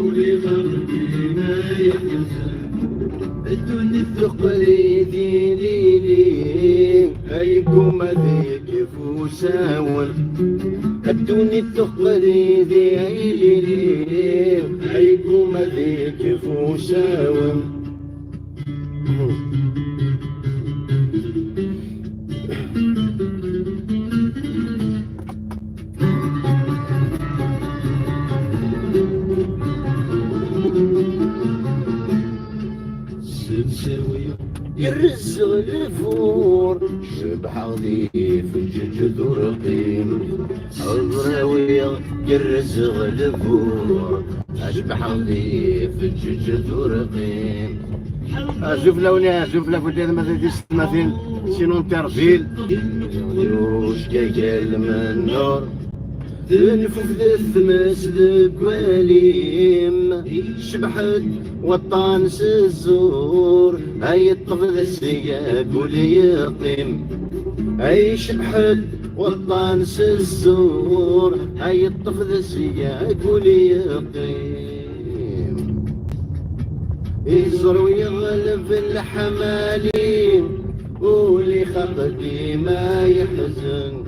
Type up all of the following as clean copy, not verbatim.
ولغربنا يحزن الدنيا التقليدي ليلي هيكم هذيك فوساون الدنيا التقليدي ليلي هيكم هذيك فوساون يرزق الفور شبح ضيف الجج ذرقين الغراوية يرزق الفور شبح ضيف الجج ذرقين شوف لونها شوف لا فوتي مثلا سينو ترجيل وش قال من النور تنفف الثمس الكواليم شبحت والطانس الزور هاي الطفل السياق واليقيم هاي شبحت والطانس الزور هاي الطفل السياق واليقيم يزر ويغلب الحمالين ولي خطتي ما يحزن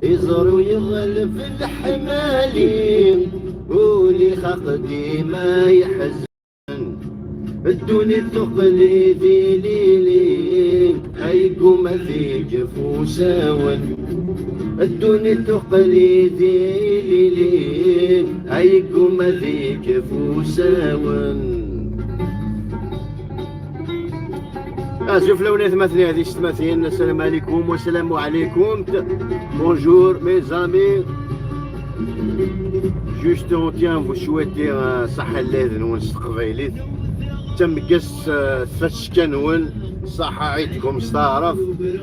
يزر ويغلب الحمالين ولي خطتي ما يحزن الدنيا التقليدي ليلي هيكم هذيك فوساون الدنيا التقليدي ليلي هيكم هذيك فوساون شوف لونات مثلا هذه التماثيل السلام عليكم والسلام عليكم بونجور مي زامي جوست اون تيان فو شويتي صحة الليل ونس قبيليت تم قص فتش كنون صحة عيدكم ستعرف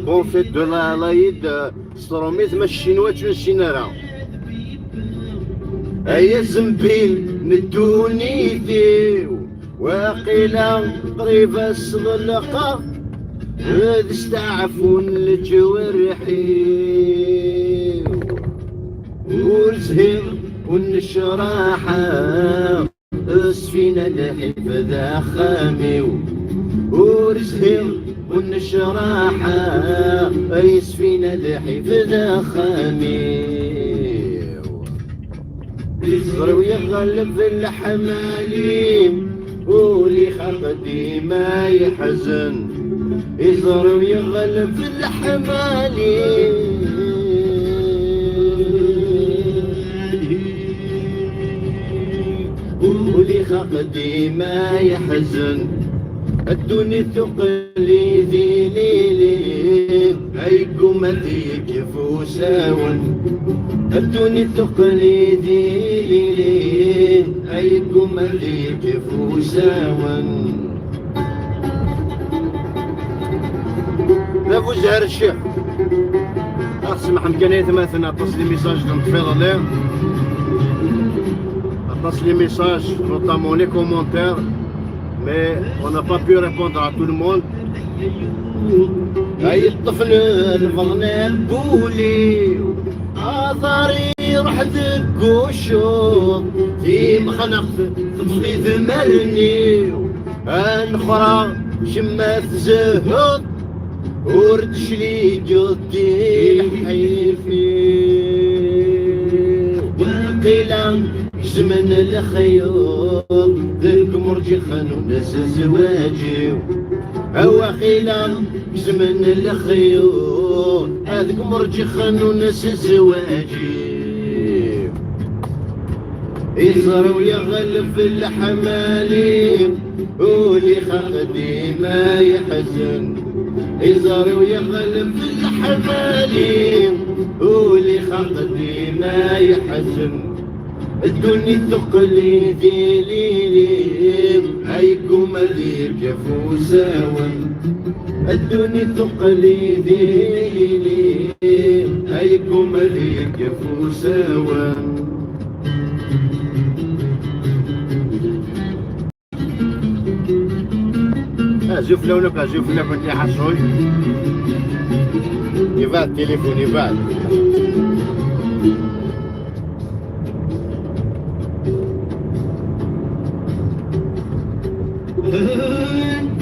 بون فيت دو لايد ستروميت ما الشينوات والشينارا هيا زنبيل ندوني ذيو واقيلا قريبة الصغلقة هذا استعفون الجوارحي والزهير والنشراحة السفينة الحفظة خامي والزهير والنشراحة أي سفينة الحفظة خامي يصغر ويغلب في الحمالين ولي خطتي ما يحزن يصغر ويغلب في الحمالين ولي خطتي ما يحزن الدنيا التقليدي ليلي هيكم هذيك فوساون الدنيا التقليدي ليلي هيكم هذيك فوساون لا فوزهر الشيخ اسمح امكانية مثلا اتصل لي ميساج نطفيض عليه اتصل لي ميساج notamment les commentaires mais on n'a pas pu répondre à tout le monde. هاي الطفل الفضل بولي عذاري راح دق وشوط في مخنق طفلي ثمرني الأخرى شمات زهط وردش لي جدي الحيفي وقيلا زمن الخيوط ذلك مرجي خانو ناس زواجي هو خيلا زمن الخيوط هذاك مرجي خانو ناس زواجي يصر ويغلب في الحمالين ولي خدي ما يحزن يصر ويغلب في الحمالين ولي خدي ما يحزن الدنيا التقليدي ليلي هيكم هذيك فوساون الدنيا التقليدي ليلي هيكم هذيك فوساون شوف لونك شوف لك انت حصوي يبعد التليفون يبعد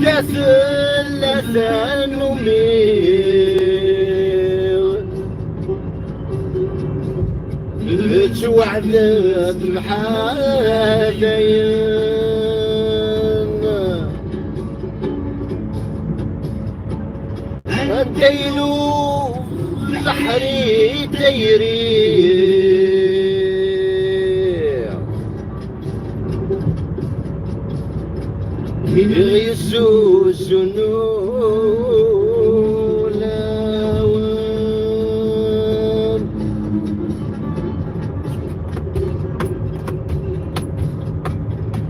كثلة نمير توعدت بحالين الديلو بحري تيري يسوس نولاون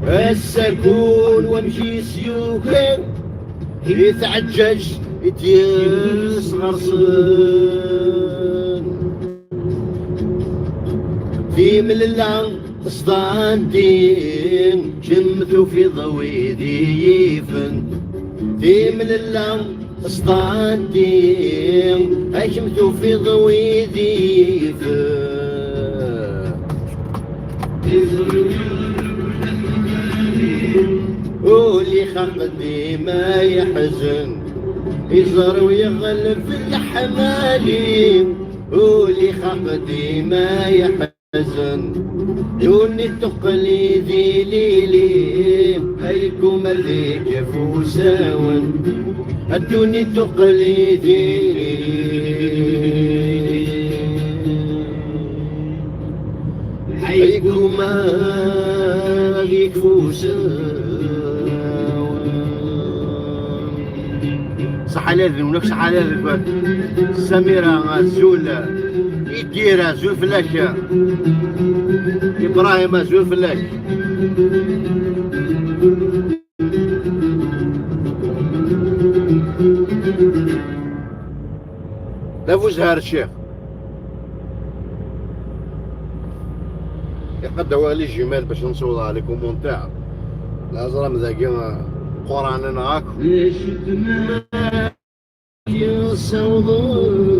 السكون وامشي سيوكا يتعجج يتيصغر صن في من اللعن صداندين شمثوا في ضوي ديفن في من اللعن صداندين شمثوا في ضوي ديفن واللي خلقني ما يحزن يزر ويغلب في الحمالي واللي خلقني ما يحزن دوني تقليدي ليلي هيكم اللي كفو ساون ادوني تقليدي هيكم اللي كفو ساون صح على ذنونك صح على ذنونك سميرة زول يديرها زول فلاك إبراهيم زول فلاك لافو زهر الشيخ يقد والي جمال باش نصور عليكم مونتاع الازرام ذاكي قران نهاك يا سوداء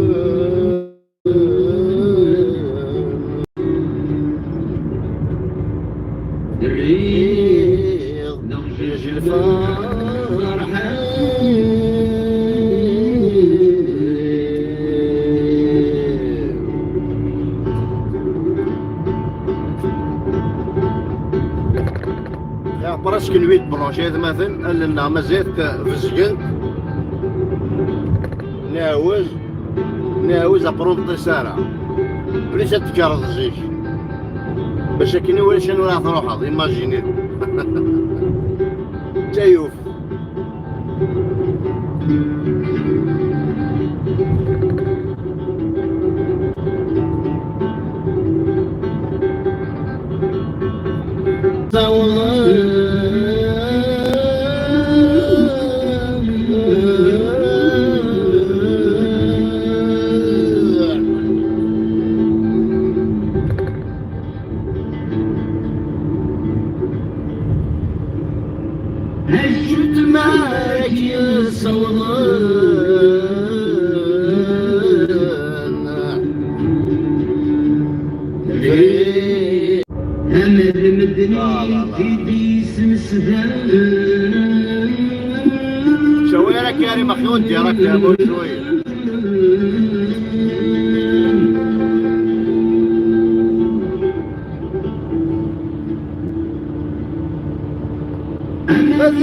الريض نخرج الفرحة براسك نويت برونشيت مثلا لنا مازالت في السجن ناوز ابرونطي سارة بليش تكرر الزيش باش كيني ولا شنو راح تروح ايماجيني تايوف هجت معك يا صولان أمد مدني في ديس مسدان شوية لك يا مخلوط يا رك يا ابو شوية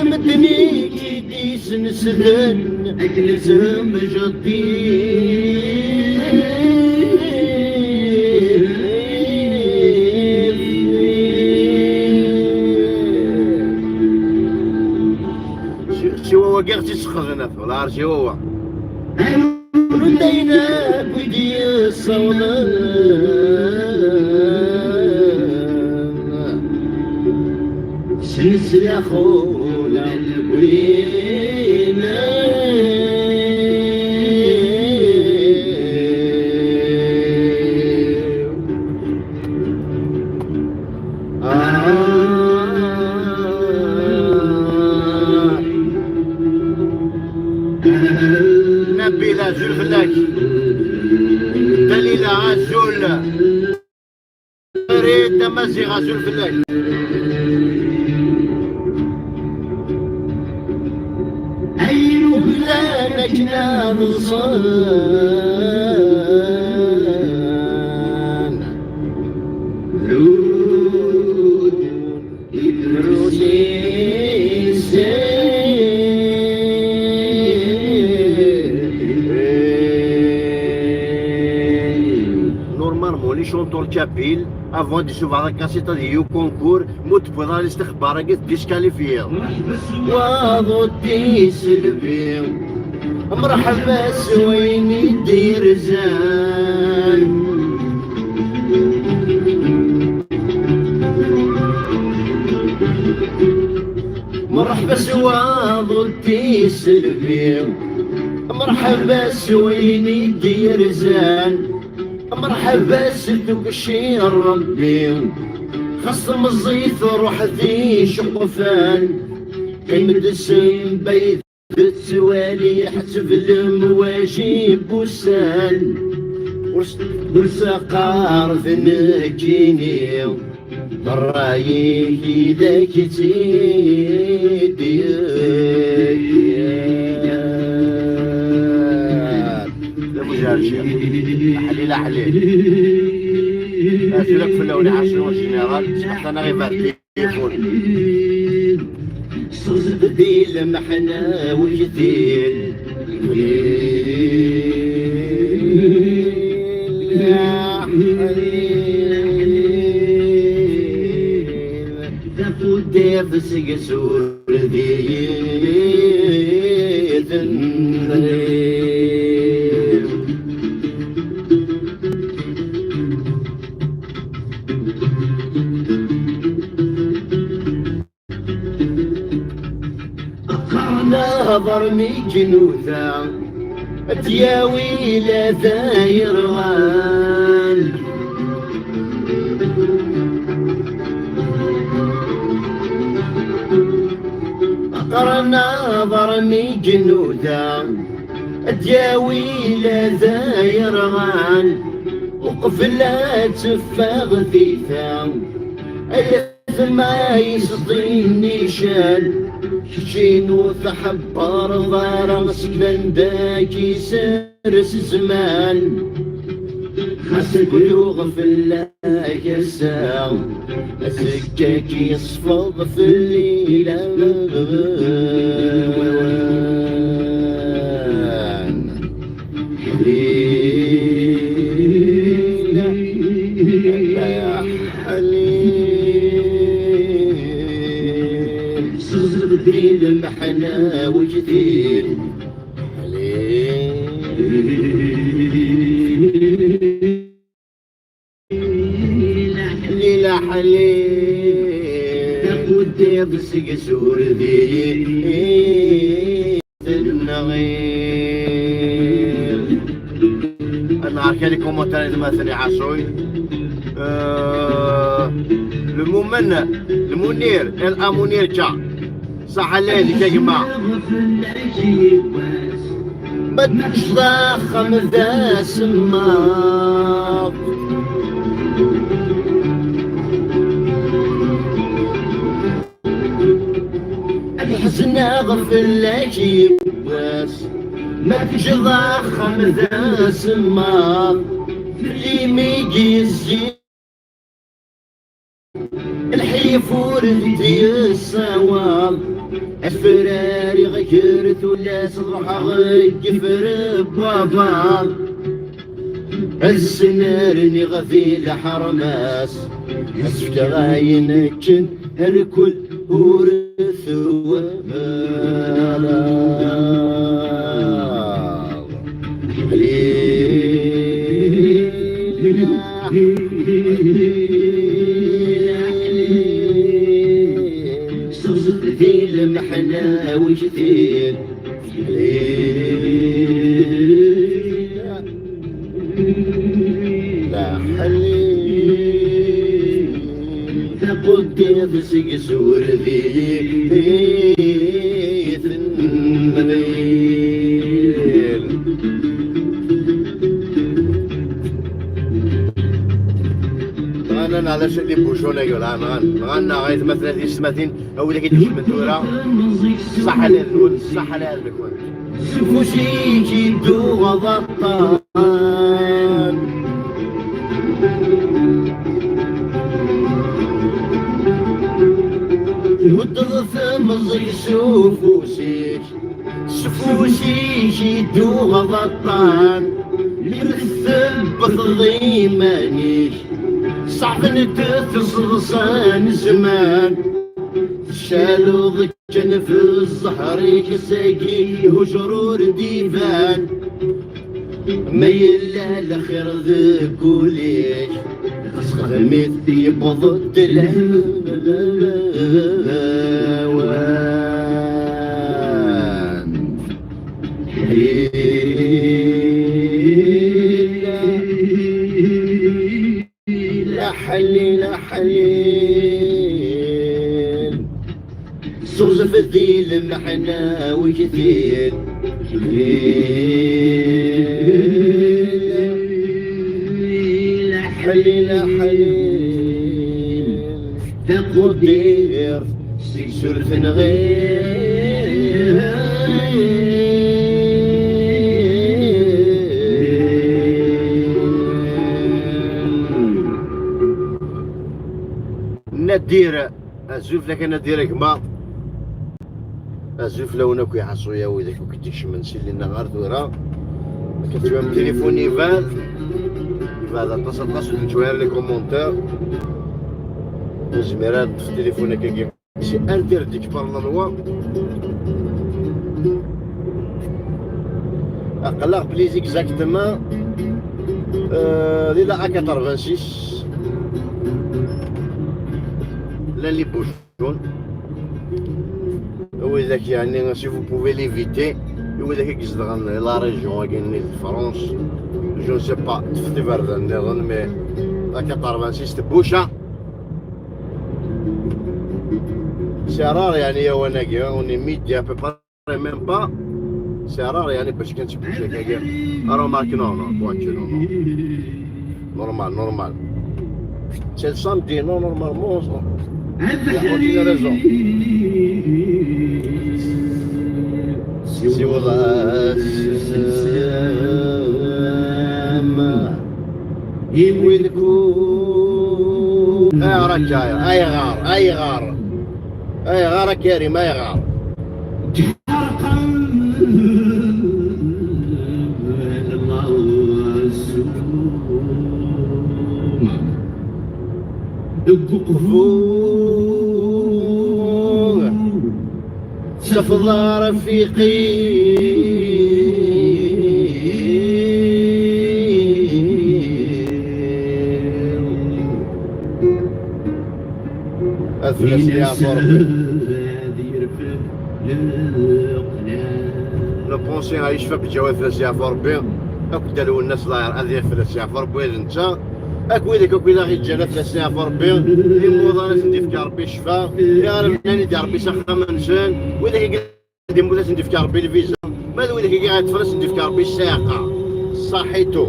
مدني كي ديس نسدان أجلسهم جديد شو وقعتي سخغنا ولا عارف شو هو ردينا بدي الصولان سلسلة خولا البرينا نبيلة زول فلاك دليلة عزول ريد مزيغ زول فلاك لكنا نصان Normalement, les chanteurs capils, avant de se voir la cassette au concours, موت بوضع الاستخبار قد ديسكاليفيا. واضو تيسلبي مرحبا سويني دير زان. مرحبا سواضو تيسلبي مرحبا سويني دير زان. مرحبا سلتك الشي ربي خصم الزيت روح ذي شقفان. كي مدسم بيت السوالي حسب المواجب بوسان. والسقار ذنكيني برايي ذاك تيدي حليل حليل أسلك في اللون 10 جنرال حتى أنا غير التليفون صوت ديل محنا وجديل يا حليل دفو ديف سيسور ديل نظرني جنوثا تياوي لا ثايروان. نظرني جنوثا تياوي لا ثايروان. وقفلات تفاغ ثيثا ما يسطيني شان. شينو تحبر ضار سكن داكي سارس زمان. خاصك يوغف الله يساو الزكاك يصفض في الليلة. يا حليل صدري المحنى وجديد حليل حليل ودي بسق سور ذي النغير. انا عارف لي كومنتات مثلا عاشوي المنير الامونير كا صح الليل يا جماعه بدك ضخم ذا سماق. الحزن غفل لك بس ما تجي ضخم ذا سماق. اللي ميجي الزين الحيفور ذي السوام. الفراري غيرت ولا صبح غيفر بابا. السنارني غفيل حرماس اسفك غاينك الكل ورث ومالا. ذي المحنى وجديد لا حليل قدي بسق سور ذي الليل. غانا على شدي بوشونا يقول غانا غاية مثلا 30 سماتين أو ذاك يدوش من دورة صح على النون صح على المكون. سفوشي جدو غضطان وضغط مزي سفوشيك سفوشي جدو غضطان يثبت ضيمانيك صعب نتصلصان زمان شالو ضجن في الزهر كساقي وجرور ديفان ما يلا لخير ذكوليك أصغر مثلي بضد الهوان لا حلي لا حليل صرف الذيل محنا وكثير لا حلي لا حليل تقدير سيسر غير ندير الزوف لك ندير كما الزوف لو ناكو يحصو يا ويدك وكنتيش منسي لنا غير دورا كتبان تليفون يفال اتصل نتوالى لي كومونتير الزميرات في تليفونك كي سي انترديك بار لا لوا اقلق بليز اكزاكتومون لي لا 86 لا لي بوشون هو ذاك يعني سي فو بوفي ليفيتي هو ذاك كيزدغن لا ريجيون كاين فرونس جو سي با تفتي بردان نظن مي لا 86 تبوشا سي رار يعني وانا كي اوني ميديا بو با ميم با سي رار يعني باش كنتبوشا كاع راه مارك نو بواتشي نورمال سي السامدي نورمالمون يا ريزون سي والله السلام يويلكم راك جاير اي غار كريم اي غار دقوا سفضى رفيقي أثلث يا فرق لو بونسي عايش بجواز ثلاث يا فرق أكو دالو الناس لاير هذه ثلاث يا فرق وين انت اكويدك اكويدا غير جانا ثلاث سنين في ربي الموضوع ندير في ربي الشفاء يا ربي ندير ربي سخا منشان وذاك قاعد مولا ندير في ربي الفيزا ماذا وذاك قاعد تفرس ندير في ربي الساقه صحيتو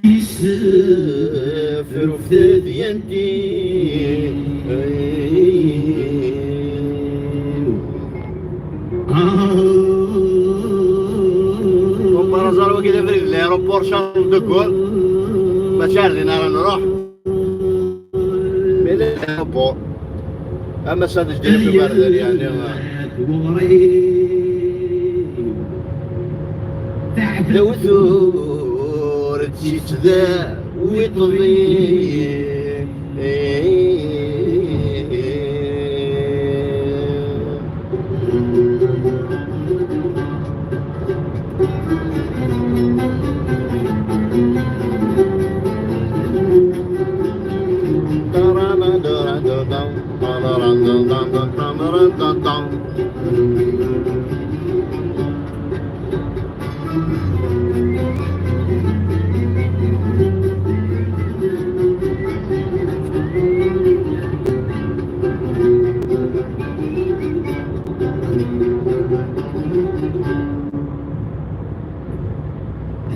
يسافر في ديانتي نزارو كده في الايروبور شارل دوغول ماشي عارفين راه نروح من الايروبور اما سادش ديال في بردر يعني لو ثور تشيت ذا ويطلي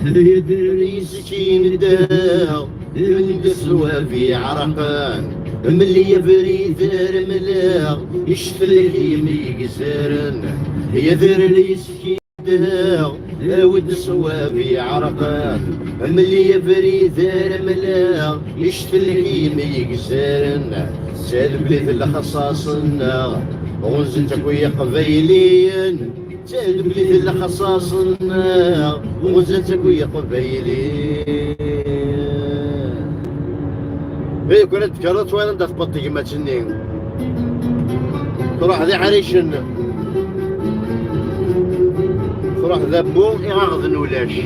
يدري سكين الداو يلقى سوا في عرقان ملي يفريد رملا يشتلك يمي يسرن يذر لي سكيدها ود صوابي عرقان ملي يفريد رملا يشتلك يمي يسرن سالب لي في الخصاصنا غنزتك ويا قبيلين سالب لي في الخصاصنا غنزتك ويا قبيلين ايه كنت كرت وين انت تبطي كما تشني تروح ذي عريشن تروح ذبو يغاغذ نولاش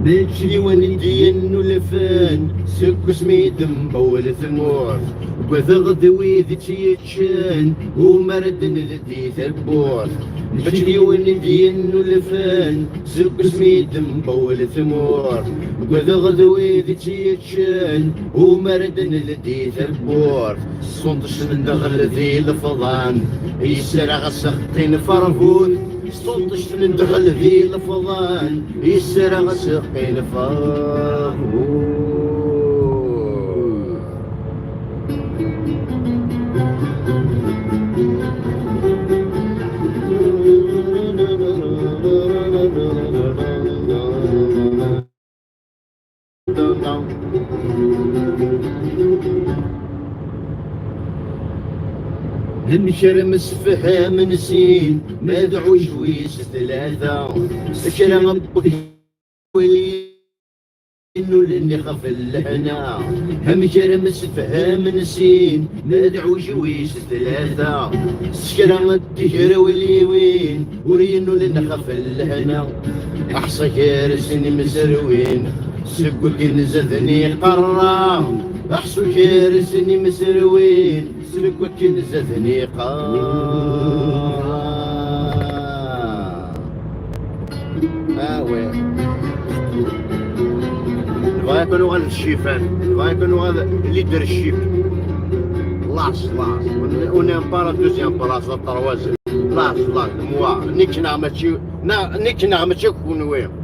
بيتشي وندين ولفان سكو سميدم بول ثمور وثغد ويذ تيتشان ومردن لدي ثبور بيتشي وندين ولفان سكو سميدم بول ثمور وثغد ويذ تيتشان ومردن لدي ثبور صنطش ندغل ذي الفضان يسرع سخطين فرفود صوتش ندخل ذي الفضان يسرع سقين فرفود نشرمس فهم نسين مدعو جويس ثلاثة كرم بولي إنو لني خف اللهنا هم شرمس فهم نسين مدعو جويس ثلاثة كرم التجر واليوين ورينو لني خف اللهنا أحصى كارسني مسروين سكو كنزذني قرام أحصو كارسني مسروين سلك وكنزتني وين نبغى يكونوا غير الشيفان نبغى يكونوا غير اللي دار الشيف لاص ونام بارا دوزيام بلاص الطروازل لاص موا نيك نعمتشي كون وين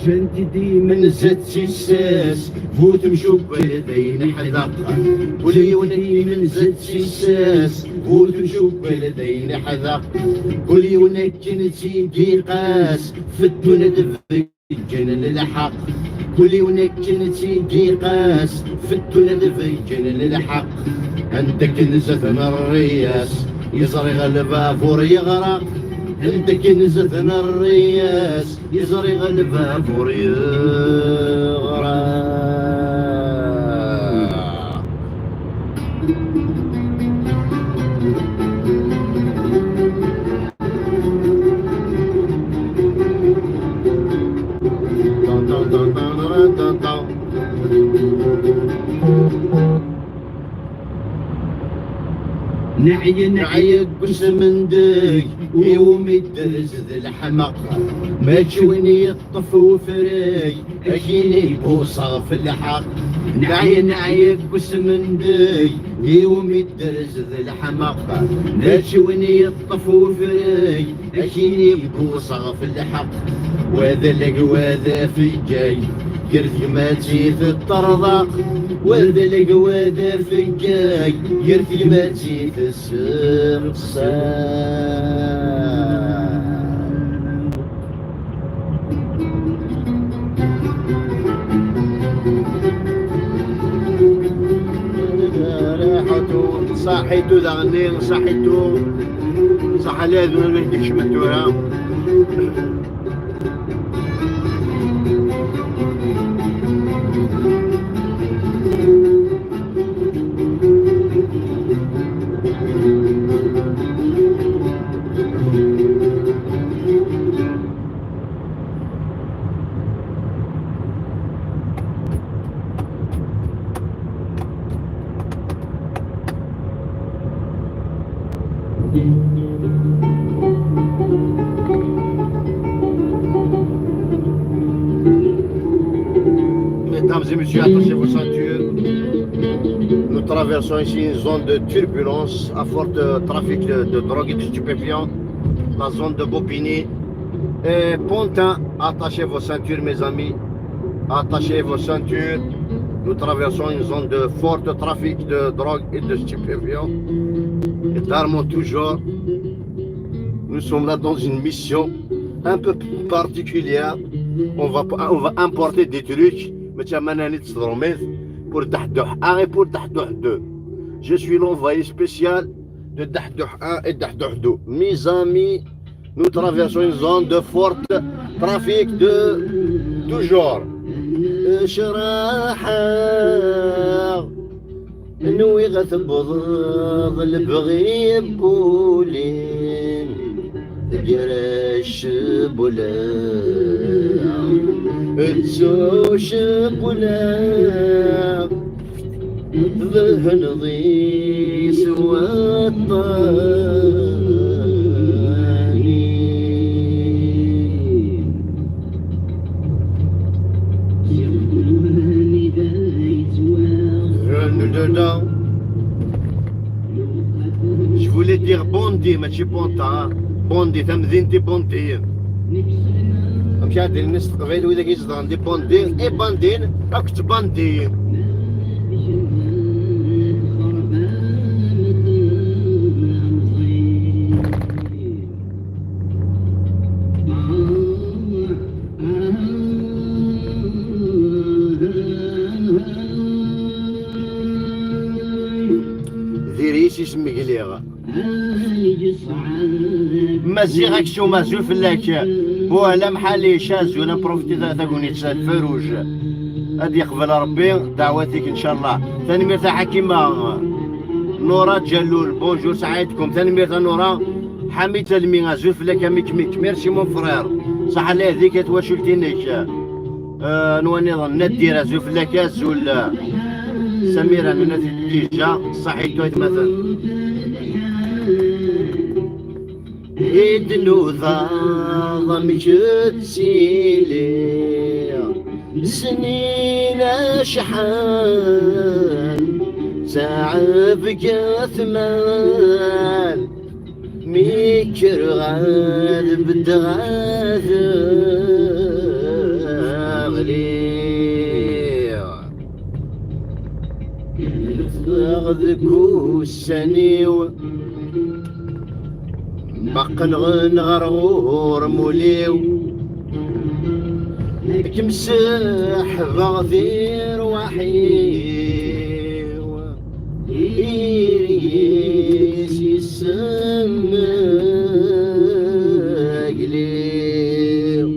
جنتي ديما زاد سيساس فوت مشوك بلدين حذاق ولي ونكي زاد سيساس فوت مشوك بلدين حذاق ولي ونكي نتي قاس في الدنيا دفك جنن الحق ولي ونكي نتي قاس في الدنيا دفك جنن الحق عندك نزفنا الرياس يزري غلبها فور يغرق عندك نزفنا الرياس يزري غلبها فور يغرق نعيق بسمندق يومي الدرز ذي الحمق ما تشويني يطف وفري اجيني بوصة في الحق نعيق بسمندق يومي الدرز ذي الحمق ما تشويني يطف وفري اجيني بوصة في الحق وهذا القواذا في الجاي قرث ماتي في الطرزق وهذا القواذا في الجاي قرث ماتي في صحيتو ذغني صحيتو صح لازم ما يديكش من التورا Mesdames et messieurs, attachez vos ceintures. Nous traversons ici une zone de turbulence à fort trafic de drogue et de stupéfiants, la zone de Bobigny. Pontin, attachez vos ceintures, mes amis. Attachez vos ceintures. Nous traversons une zone de fort trafic de drogue et de stupéfiants. Et d'armes toujours. Nous sommes là dans une mission un peu particulière. On va importer des trucs. Pour Dahdouh 1 et pour Dahdouh 2. Je suis l'envoyé spécial de Dahdouh 1 et Dahdouh 2. Mes amis, nous traversons une zone de fort trafic de tout genre. نوي غتبض البغي بولين جرش بولا تسوش بولا ذهن ضي سوى الطاني Je voulais dire Bondy, ماشي بونتا. بوندي تمدينتي بوندي. مشى هاد الناس تقبيل وإذا كيصدر عندي بوندي إي باندين راك باندي. ذيريش اسمي قليغة مزيغك شو مازو فلاك بوهلا محالي شاز ولا بروفتي تاكوني تسال فروج هادي يقبل ربي دعواتك ان شاء الله. ثاني ميرتا حكيمة نورا جلول بونجور سعيدكم. ثاني ميرتا نورا حميد تلمي زو فلاك ميك ميرسي مون فرير صح على هذيك تواشلتينيك نواني ظن ندير زو فلاك ولا سميرة من النتيجة صحيح مثلا يدنو ضاضة مجد سيلي سنين شحال ساعة بقى ثمان ميكر غاد بدغاذ غذكو السنيو باق نغرغور موليو كمسح بغذير وحيو إيريس يسمى قليو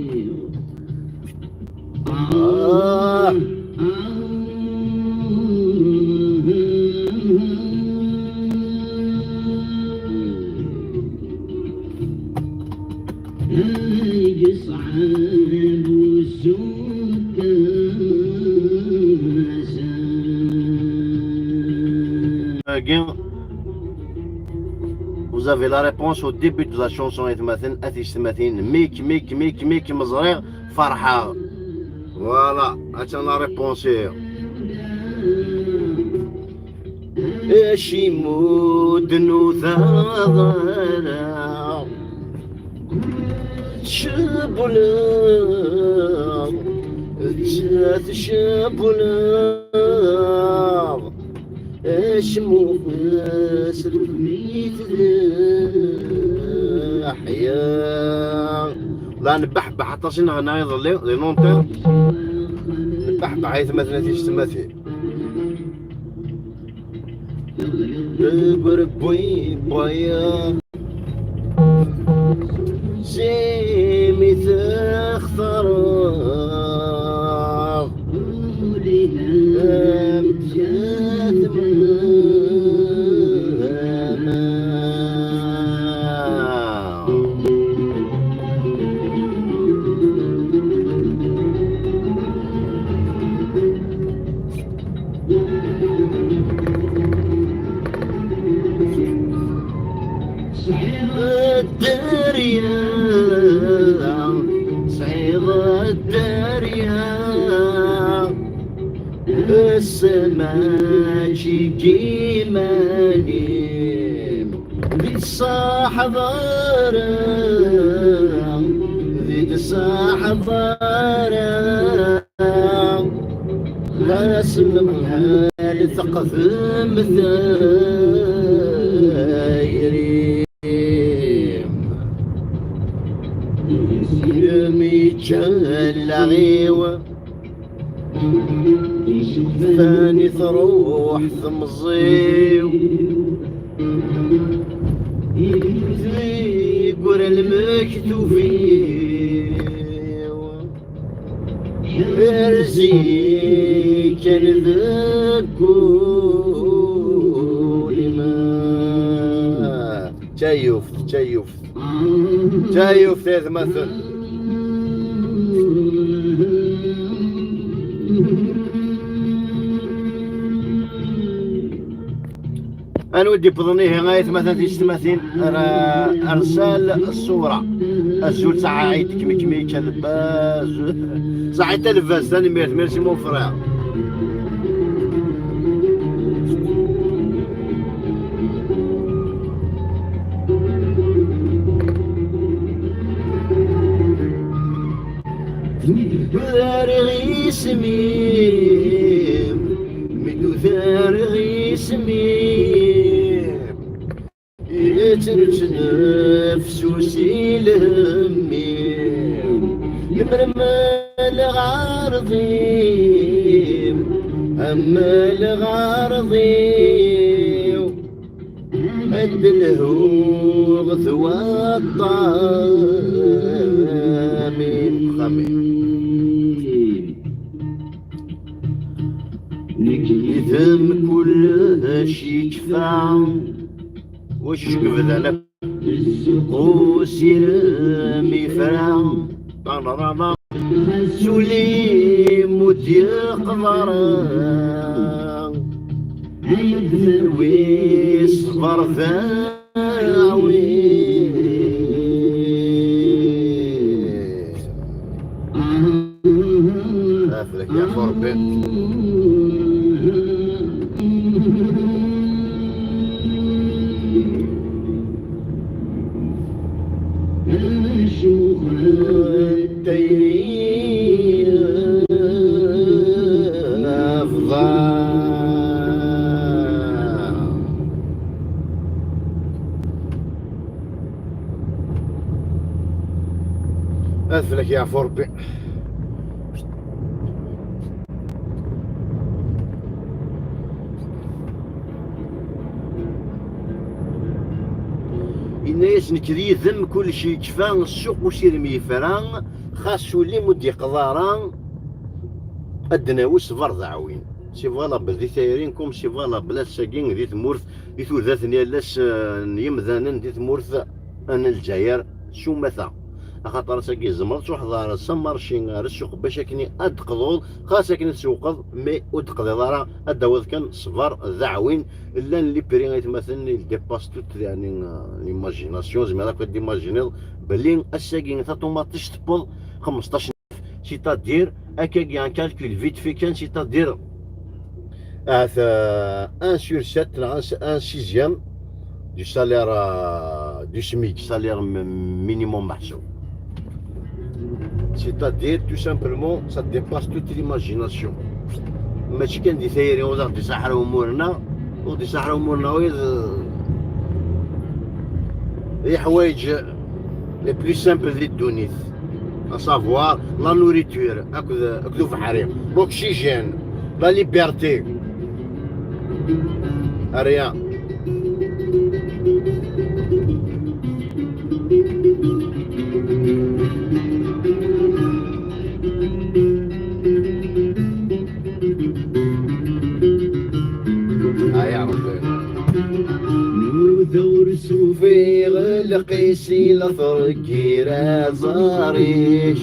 Vous avez la réponse au début de la chanson. Mik مزريغ فرحة. Voilà, attends la réponse here. ايش يمود نوثاضنا شبنا جات شبنا ايش مفاسر مثل احياء لا نبحبح حتى شي نايض لي نونتير نبحبح عايز مثلا تيشتماتي بربوي بويا سيمي تختار جات السماجي كيماني بالصاح ضارة صاح الضارة لا سمها لثقف مثايري يمي جال غيوة ثاني تروح ثمزيو يقول المكتوفين ارزي كان ذكول ما تشيف هذا مثل انا ودي بظنيه غاية مثلا في التماثيل ارسال الصورة الزول ساعة عيد كمي كلباز ساعة تلفاز ثاني ميرسي مون فرير ثارغي سميم مدو ثارغي سميم يترج نفسو سيلميم يمرمى الغارضيم أما الغارضيم عند الهوغ ثوى الطامين خميم يثم كل شي كفا وش كفذا وسير ميفرا سولي مدي قمر ويصبر ثاوي افلك يا فربي أثلك يا فربي الناس نكري ذم كل شيء كفان السوق وسير ميفران خاصو لي مدي قضاران الدناوس فرض عوين سي فوالا بلدي تايرينكم سي فوالا بلا ساكين دي تمورث يثو ذاتني لاس يمذانن دي تمورث انا الجزائر شو مثلا خاطر ساكي زمرت وحضار سمرشي السوق باش كني ادقضول خاصة كني تسوقض مي ادقضي ضرا اداوذ كان صفر ذعوين الا اللي بري مثلا اللي ديباس توت يعني ليماجيناسيون زعما راك ديماجيني بلي الساكين تاطوماتيش تبول 15 سيتادير هكا كاع كالكول فيت في كان سيتادير 1 sur 7 1 sixième du salaire du SMIC, salaire minimum محسوب. C'est-à-dire tout simplement ça dépasse toute l'imagination. ماشي كان دي ثايرين ولا دي سحروا امورنا ودي سحروا امورنا هي حوايج لي بلو سامبل دي الدنيا à savoir la nourriture اكلو في حريم l'oxygène la liberté rien. يا ربي نذور سوفي غلقيسي لفركي رازاريش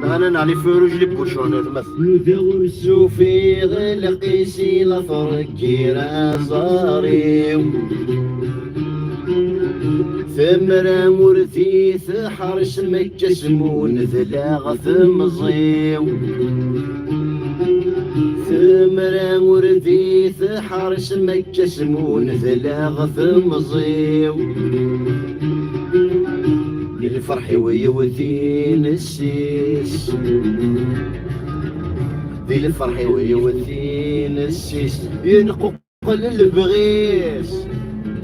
انا نعرف رجلي بوشونات مثلا نذور سوفي غلقيسي لفركي رازاري ثمرة مرثيث حرش مكسمون ذلاغ ثمزيو ثمرة مرثيث حرش مكسمون ذلاغ ثمزيو الفرح ويوثين السيس، ذي الفرح ويوثين السيس، ينقو قل البغيس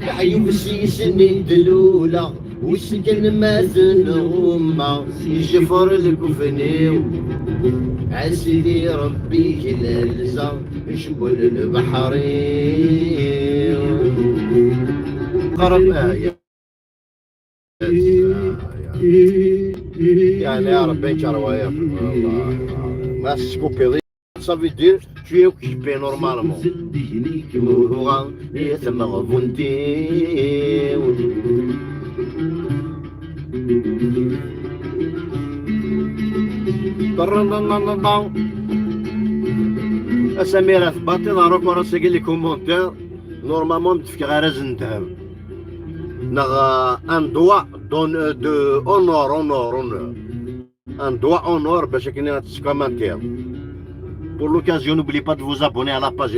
العيوب السيس ندلولا ويسكن ماثل هما يجفر الكفنيو عسيدي ربي كلا الزا يشبل البحرين قرب يعني يا ربي كروايا ما سكوبي ça veut dire tu es occupé normalement. سميرة ثباطي نهارك ورا ساقي لي كومونتير نورمالمون متفكر غير زنتهم نغ ان دوا دون دو اونور ان دوا اونور باش كاين تسكومنتير. Pour l'occasion, n'oubliez pas de vous abonner à la page.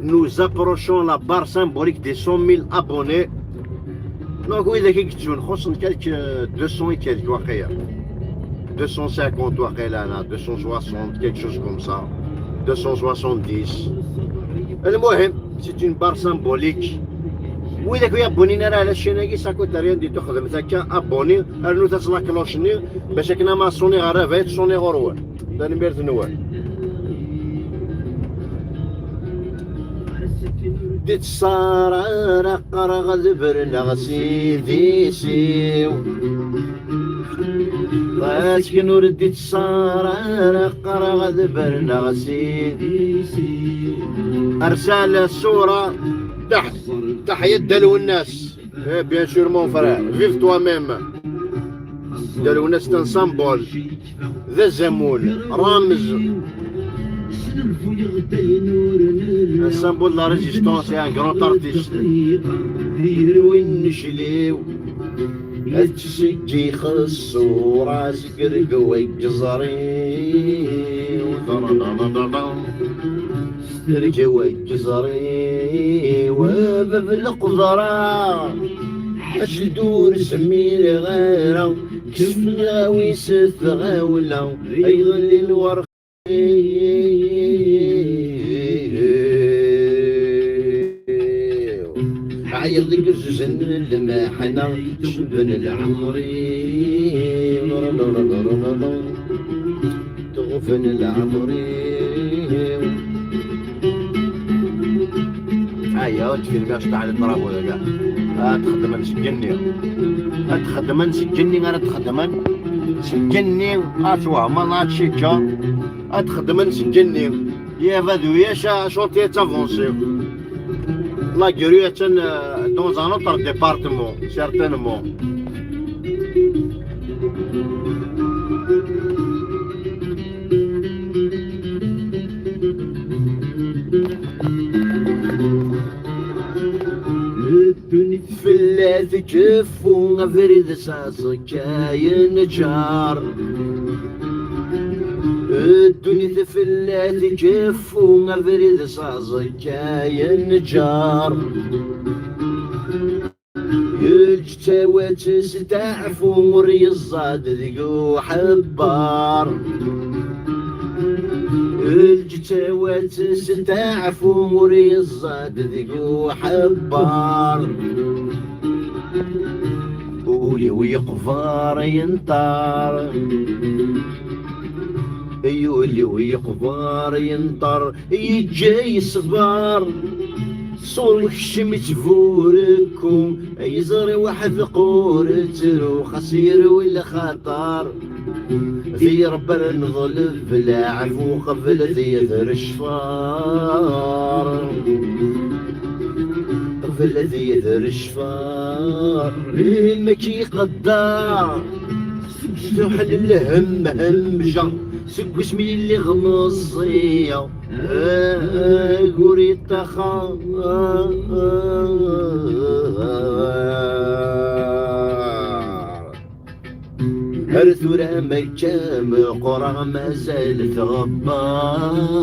Nous approchons la barre symbolique des 100 000 abonnés. Donc oui, il y a quelques 200 et quelques 250 260, quelque chose comme ça. 270. المهم c'est une barre symbolique. وإذا كنت abonnés على الشيء ça coûte rien du tout. خدم هكا abonné أنو تصلح كلوشني باش كنا ما صوني غير فايت صوني غروة. ده نمير نوال. ديت صار قرغ ذبرنا سيدي سيو غاسك نور ديت صار قرغ ذبرنا سيدي سيو ارسال الصورة تحت تحية دلو الناس بيان سور مون فرير فيف توا ميم دلو الناس تن سامبول ذا زمول رمز un symbole de la résistance et un grand artiste. تسجي خصو راسك رقوي جزري رقوي جزري وباب القدرة حش الدور سمير غيره كسفنا ويسث غاوله أيغلي الورق عيض قزن المحنة شبن العمري تغفن العمري هيا تفيلم باش تاع الضرب ولا كاع تخدم نسجني تخدم نسجني انا تخدم نسجني اشوا ما ناتشيكا تخدم نسجني يا فادو يا شونتي تافونسي la grue est dans un autre département, certainement. فلات كفو غفريد ساسك يا نجار الدنيا تفلات كفو غفريد ساسك يا نجار الجتاوات ستعفو مري الصاد ذيقو حبار الجتاوات ستعفو مري الصاد ذيقو حبار قولي ويقفار ينطار يولي ويقفار ينطر يجي صبار صور الشمس فوركم يزري واحد قورترو خسير ولا خطر في ربنا نظلف بلا عفو قبل ذي الشفار قبل ذي الشفار المكي قدار سحل الهم همجة سك اسمي اللي غمصية قوري تخا هرثورة مكام قرى مازال ثغبار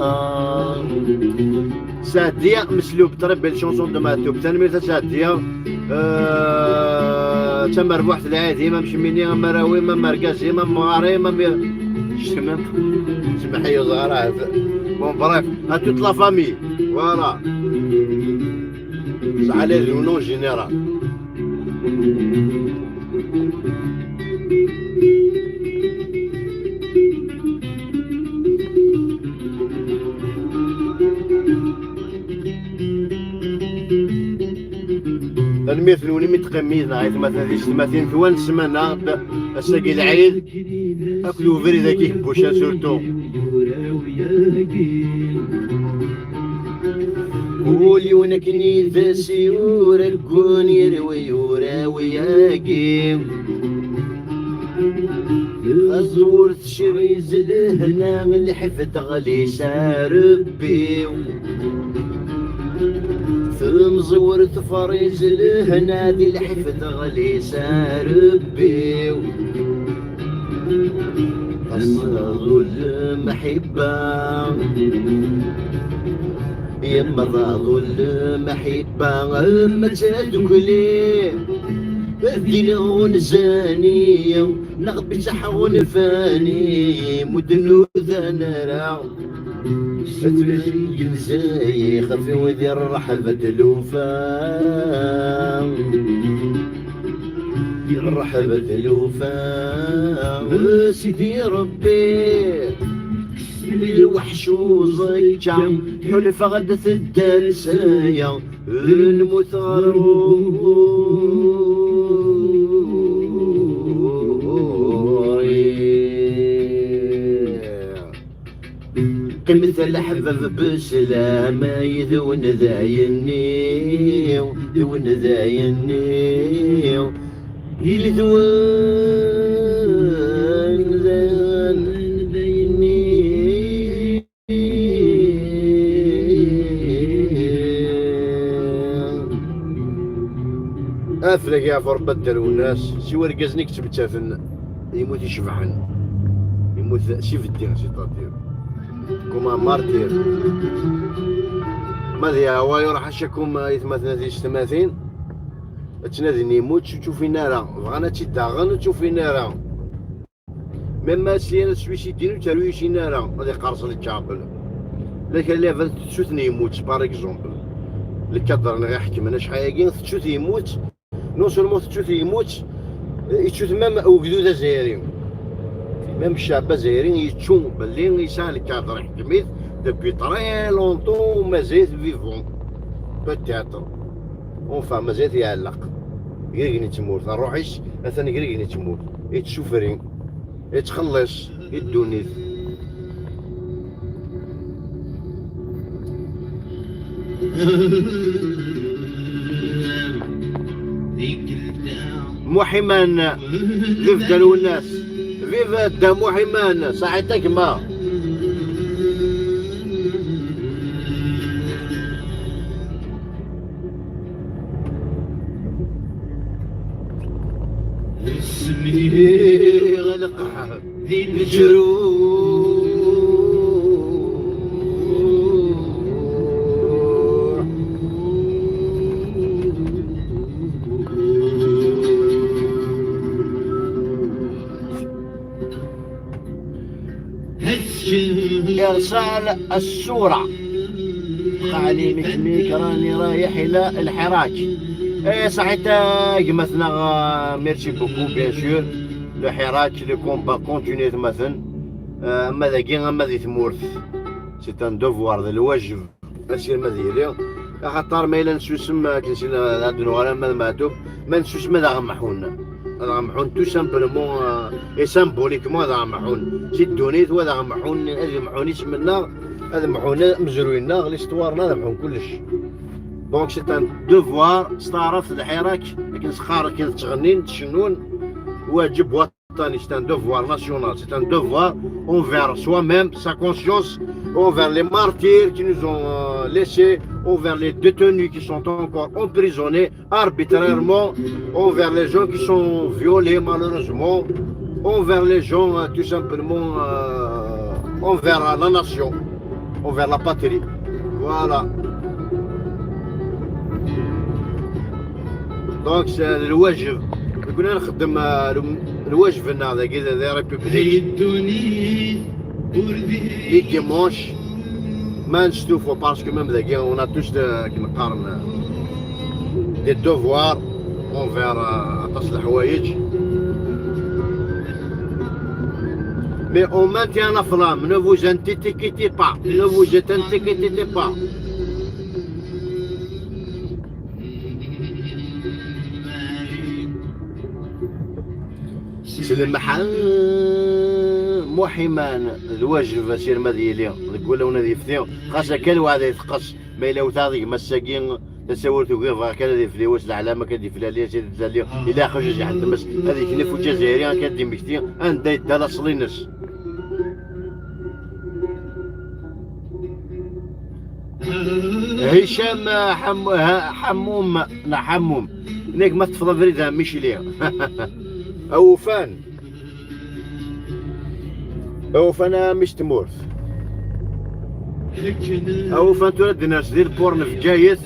سادية مسلوب تربي الشونسون دو ماتوب تنمير سادية تما ربحت العادي ما مشميني ما مراوي ما مرقاسي ما مغاري ما شمم سمحي زهرات. بون بريف ا توت لا فامي فوالا صح لي ريونون جينيرال. المثل ولي متقميزنا عيط مثلا في التماثيل ثوان سمانة الساقي العيد اكلو فري ذاك يحبوشا سورتو. قولي ونكني ذا سيور الكون يروي يراوي ياقي الزور تشري زلهنا من الحفظ غلي ساربي ثم زور تفريز لهنا دي الحفظ غلي ساربي أصل المحبة يما ظل المحبة ما تدكلي بدينون زانية نغبي سحون فاني مدنو ذنرا فتلي زاي خفي وذي الرحبة الوفا الرحبة الوفا سيدي ربي الوحش وزيجا حلف غدة الدرسايا المثار مثل حبب بسلامة يذون ذايني ذون ذايني يلذون ذايني افلق يا فرب بدلوا الناس سوى رقزني كتب تافن يموت يشبحن يموت سيف الدين سيطاتير كما مارتير ماذا هو يروح حشاكم يتمثل ذي التماثيل تنادي نيموت تشوفي نارا بغانا تيداغن تشوفي نارا مما سيانا تسويسي دينو تروي شي نارا غادي قارص لي تشابل لكن ليفل تشوت نيموت باغ اكزومبل الكادر انا غير حكم انا شحال تشوت يموت نو سولمون تشوت يموت يتشوت مام وجدود زايرين ميم الشعب زايرين يتشوف بلي يسال الكادر يحكميت دوبي طري لونطون مازال فيفون بوتيتر اونفا مازال يعلق كريكني تموت نروحيش مثلا كريكني تموت يتشوفرين يتخلص يدونيت محيمان كيف قالوا الناس فيفا دا محيمان صحيتك ما اسمي غلق ذي الجروح إرسال الصورة علي مكميك راني رايح إلى الحراك. إيه صحيتك مثلا ميرسي بوكو بيان سور لو حراك لو كومبا كونتيني مثلا أما ذاكي أما ذي ثمورث سي ان دوفوار الواجب أسير ما ديري خاطر ما إلا نسوسم كنسينا هاد النغالا ما ماتوب ما نسوسم هذا غمحونا هذا غمحون تو سامبلومون اي سامبوليكمون هذا غمحون سي الدونيت وهذا غمحون هذا محونيش منا هذا محونا مزروينا ليستوارنا هذا محون كلش دونك سي ان دوفوار استعرفت الحراك لكن سخار كي تغنين تشنون واجب وطني سي ان دوفوار ناسيونال سي ان دوفوار envers soi-même sa conscience envers les martyrs qui nous ont laissés envers les détenus qui sont encore emprisonnés arbitrairement envers les gens qui sont violés malheureusement envers les gens tout simplement envers la nation envers la patrie voilà donc c'est الواجب كنا نخدم الواجب هذا كذا ذا ريبوبليك لي ديمونش ما نشتوفو باسكو ميم ذاكيا ونا توش كنقارن دي دوفوار اونفير عطاس الحوايج مي اون مانتيان لا فلام نو فوز انتيكيتي با نو فوز انتيكيتي با سلمحان محيمان الواجب سير ما ديالي نقول ونا ديفتيو خاصة كان واحد يتقص ما إلا وثاضي مساكين تساورتو كيف كان دي فلوس العلامة كان دي فلالية سيد تزاليو إلا خرج عند مس هذيك نفو جزائرية كان دي مكتي عند دالا صلينس هشام حموم حموم هناك ما تفضل فريدها ماشي ليها أوفان أوفانا مش تمورث أوفان تولد ناس دير بورن في جايث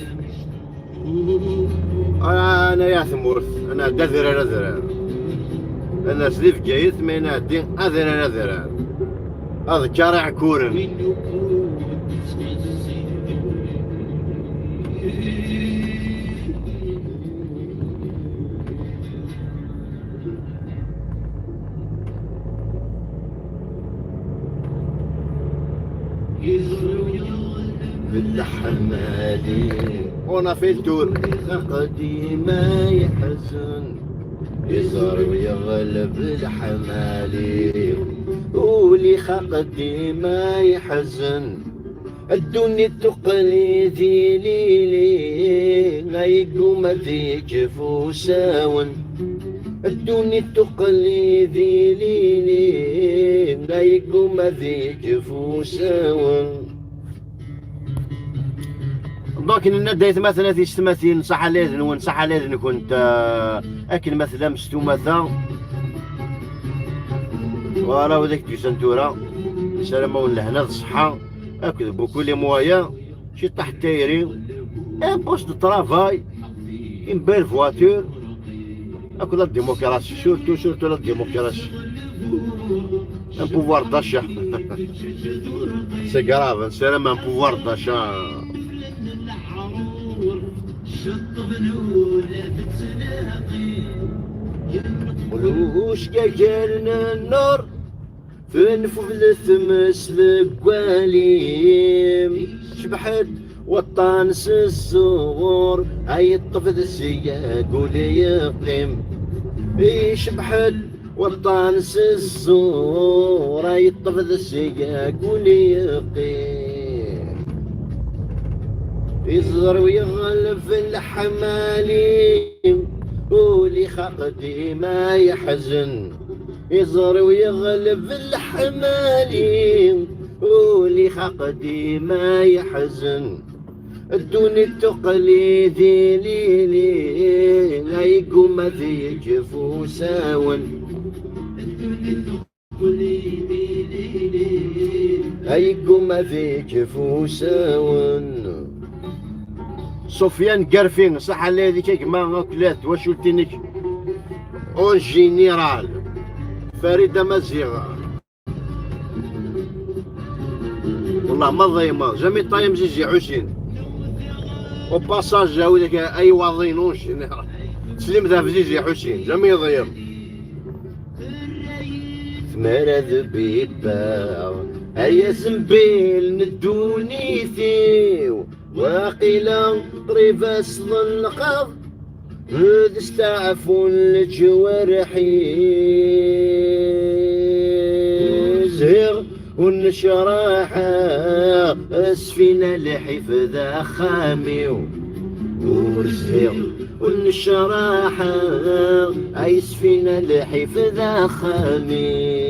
أنا يا ثمورث أنا دذر أنا سلي في جايث ما ينادي أذر أذكر عكورن بالحمادي وانا في الدور قديما يحزن يزهر ويغلب الحمالي ولي قديما يحزن الدنيا التقليدي ليلي غيقوم ذيك فوساون الدنيا التقليدي ليلي غيقوم ذيك فوساون دونك ندايت مثلا في التماثيل نصح لازم ونصح لازم كنت اكل مثلا مستومثا وراه وداك سنتورا سلامة ولهنا الصحة اكل بكل موايا شي طاح تايري ان بوست دو طرافاي ان بيل فواتور اكل لا ديموكراسي سورتو لا ديموكراسي ان بوفوار داشا سي كراف سلامة ان بوفوار داشا ولوش جالنا النور فنفلت مثل القواليم شبحت والطانس الزور هاي الطفل السياق ولي يقيم شبحت والطانس الزور هاي الطفل السياق ولي يقيم يصغر ويغلب في الحماليم ولي خقدي ما يحزن يصغر ويغلب في الحماليم ولي خقدي ما يحزن الدنيا التقليدي ليلي لا يقوم ذيك فوساون هيقوم ذيك فوساون سفيان قرفين صح على هذيك ما اكلات واش قلتلك اون جينيرال فريده مزيغه والله ما ضيمه جامي طايم جيجي حسين او باساج جاو داك اي واضينوش تسلم ذا في جيجي حسين جامي ضيم ثمارة ذبيبه هيا زنبيل ندوني ثيو واقيلا طريف اصل القاض هذا استعفوا الجوارحي زهر والنشراحة اسفينا لحفظ خامي ورزهر والنشراحة اسفينا لحفظ خامي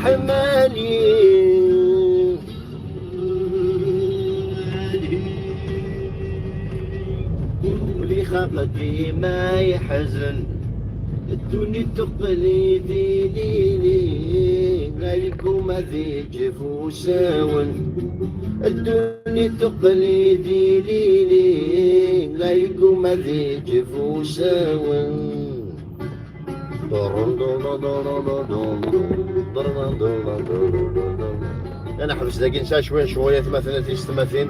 حمالي ولي خاقتي ما يحزن الدنيا التقليدي ليلي عليكم هذي جفوساون الدنيا تقليدي ليلي عليكم هذي جفوساون انا حبس لكن نسى شويه مثلا تيستماثين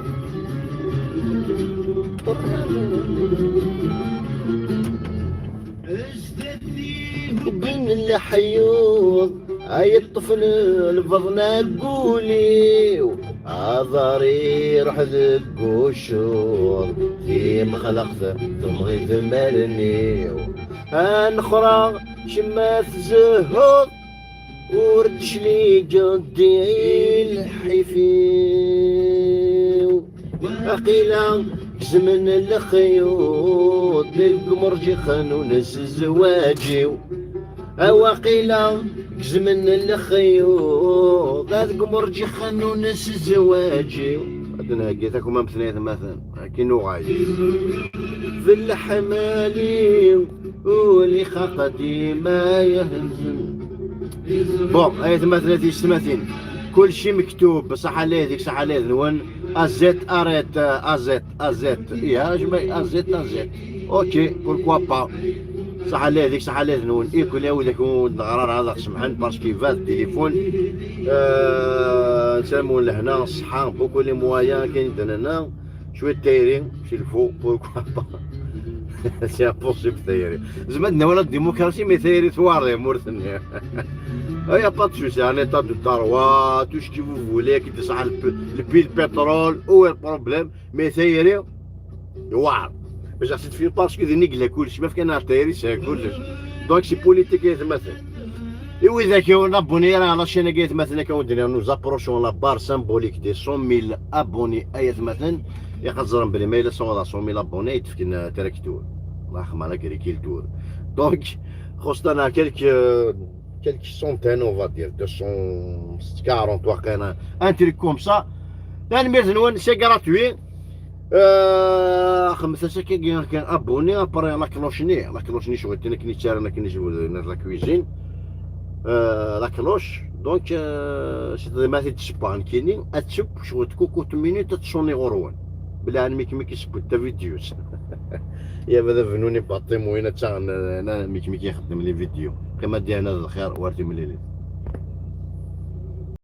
بين الحيوض هاي الطفل البضنا قولي عذاري روح ذق الشوط في مخلقته تمغي ثمالني هنخرى شمات زهور وردش لي جدي الحفيو أقيلا زمن الخيوط للقمر جي خانونس الزواجيو أواقيلا زمن الخيوط القمر جي خانونس الزواجيو أدنى هكيتكم أمثنية مثلا كينو غايب في الحمالي ولي خاقتي ما يهزن بون ايت مثلا تيستماثين كل شيء مكتوب بصح على هذيك صح على نون ازيت اريت ازيت يا جماعه ازيت اوكي بوركوا با صح على هذيك صح على نون ايكول يا ولدك الغرار هذا سمحان باسكو فات التليفون نسلموا لهنا الصحه بوكو لي مويان كاين هنا شويه تايرين شي الفوق بوركوا با سي امبوسيبل ثيري زعما ولا الديمقراطيه مي ثيري ثوار مورثني يا با تشوسي ان ايتا دو داروا تو شكي فو فولي كي تسعى البيل بترول هو البروبليم مي ثيري واعر باش حسيت فيه باسكو ذي نقله كلشي ما كان ثيري سي كلش دونك سي بوليتيك مثلا ايوا اذا كاين ابوني راه لاشين كايت مثلا كندير نو زابروشون لا بار سامبوليك دي 100,000 ابوني ايات مثلا يقدر بلي ما الا 100,000 ابوني يتفكن تراكتور الله يرحم على كريكيل تور دونك خصنا quelques centaines on va dire 240 واقيلا ان تريك كوم سا يعني ميرزنون سي غراتوي خمسة كان ابوني ابري لا كلوشني شغل كني تشاري انا كني لا كويزين لا كلوش دونك سي ما تشبان كيني اتشب شغل كوكو تميني تتصوني غروان بلا ميكي سبوت تا فيديوز يا بدا فنوني باطي موينه تا انا ميكي يخدم لي فيديو كما ديالنا الخير وارتي مليلي